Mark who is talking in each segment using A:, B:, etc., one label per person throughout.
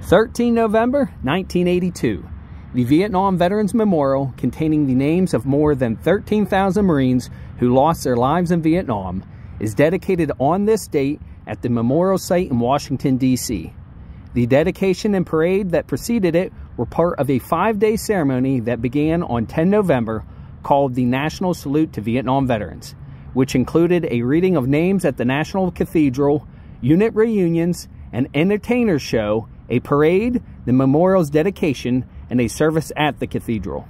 A: 13 November 1982. The Vietnam Veterans Memorial, containing the names of more than 13,000 Marines who lost their lives in Vietnam, is dedicated on this date at the memorial site in Washington, D.C. The dedication and parade that preceded it were part of a 5-day ceremony that began on 10 November called the National Salute to Vietnam Veterans, which included a reading of names at the National Cathedral, unit reunions, an entertainers show, a parade, the memorial's dedication, and a service at the cathedral.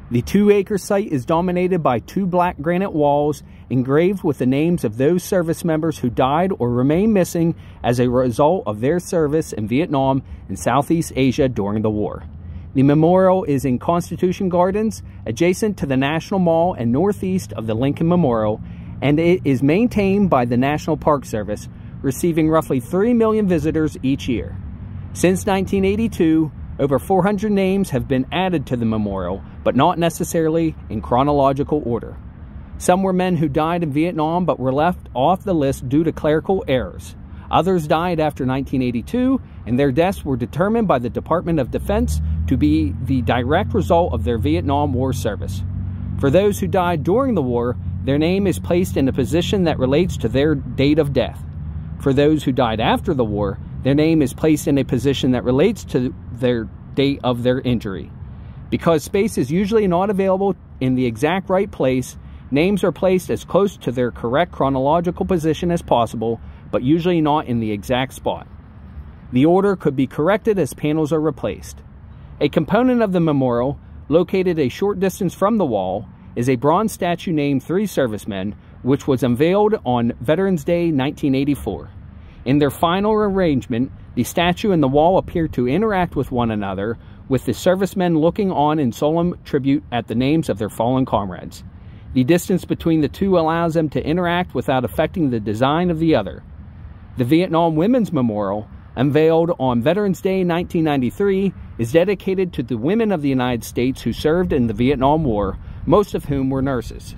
A: The 2-acre site is dominated by 2 black granite walls engraved with the names of those service members who died or remained missing as a result of their service in Vietnam and Southeast Asia during the war. The memorial is in Constitution Gardens, adjacent to the National Mall and northeast of the Lincoln Memorial, and it is maintained by the National Park Service, receiving roughly 3 million visitors each year. Since 1982, over 400 names have been added to the memorial, but not necessarily in chronological order. Some were men who died in Vietnam but were left off the list due to clerical errors. Others died after 1982, and their deaths were determined by the Department of Defense to be the direct result of their Vietnam War service. For those who died during the war, their name is placed in a position that relates to their date of death. For those who died after the war, their name is placed in a position that relates to their date of their injury. Because space is usually not available in the exact right place, names are placed as close to their correct chronological position as possible, but usually not in the exact spot. The order could be corrected as panels are replaced. A component of the memorial, located a short distance from the wall, is a bronze statue named Three Servicemen, which was unveiled on Veterans Day 1984. In their final arrangement, the statue and the wall appear to interact with one another, with the servicemen looking on in solemn tribute at the names of their fallen comrades. The distance between the two allows them to interact without affecting the design of the other. The Vietnam Women's Memorial, unveiled on Veterans Day 1993, is dedicated to the women of the United States who served in the Vietnam War, most of whom were nurses.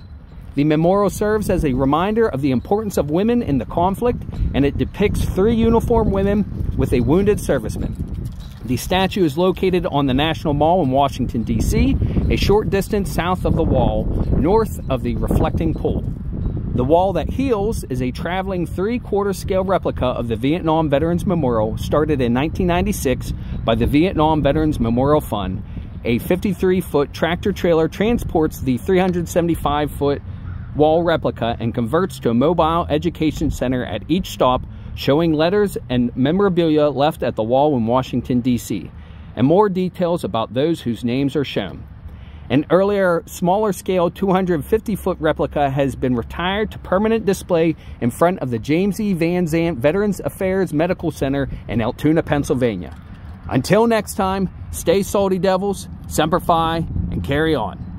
A: The memorial serves as a reminder of the importance of women in the conflict, and it depicts 3 uniformed women with a wounded serviceman. The statue is located on the National Mall in Washington, D.C., a short distance south of the wall, north of the reflecting pool. The wall that heals is a traveling 3/4 scale replica of the Vietnam Veterans Memorial, started in 1996 by the Vietnam Veterans Memorial Fund. A 53-foot tractor trailer transports the 375-foot wall replica and converts to a mobile education center at each stop, showing letters and memorabilia left at the wall in Washington, D.C., and more details about those whose names are shown. An earlier, smaller scale 250-foot replica has been retired to permanent display in front of the James E. Van Zandt Veterans Affairs Medical Center in Altoona, Pennsylvania. Until next time, stay salty devils, Semper Fi, and carry on.